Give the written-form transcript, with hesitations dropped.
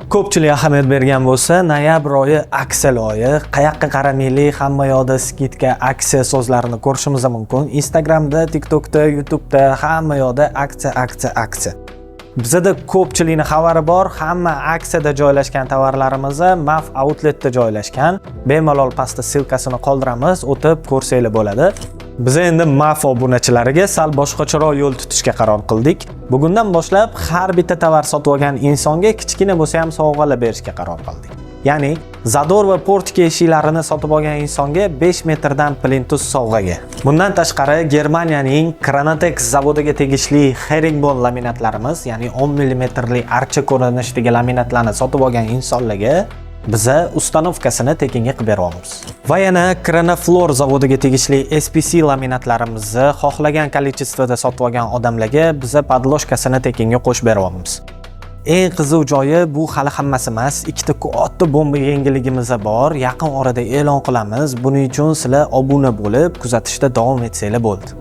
Ko'pchilik ahamiyat bergan bo'lsa, noyabr oyi aksiya oyi. Qayoqqa qaramaylik, hamma yoqda skidka, aksiya so'zlarini ko'rishimiz mumkin. Instagramda, TikTokda, YouTube'da hamma yoqda aksiya. Bizda ko'pchilikning xabari bor, hamma aksiyada joylashgan tovarlarimiz MAF outletda joylashgan. Bemalol pastda silkasini qoldiramiz, o'tib ko'rsanglar bo'ladi. Biz endi MAF obunachilariga sal boshqacharoq yo'l tutishga qaror qildik. Bugundan boshlab har bitta tovar sotib olgan insonga kichkina bo'lsa ham sovg'alar berishga qaror qildik. Ya'ni Zador va Portika eshiklarini sotib olgan insonga 5 metrdan plintus sovg'aga. Bundan tashqari Germaniyaning Kranatex zavodiga tegishli herringbon laminatlarimiz, ya'ni 10 mm lik archa ko'rinishdagi laminatlarni sotib olgan insonlarga biza ustanovkasini tekinga qilib beramiz. Va yana Kranaflor zavodiga tegishli SPC laminatlarimizni xohlagan kolичествоda sotib olgan odamlarga biza podloshkasini tekinga qo'shib beramiz. Eng qiziq joyi bu hali hammasi emas. Ikkita katta bomba yangiligimiz bor. Yaqin orada e'lon qilamiz. Buning uchun sizlar obuna bo'lib, kuzatishda davom etsanglar bo'ldi.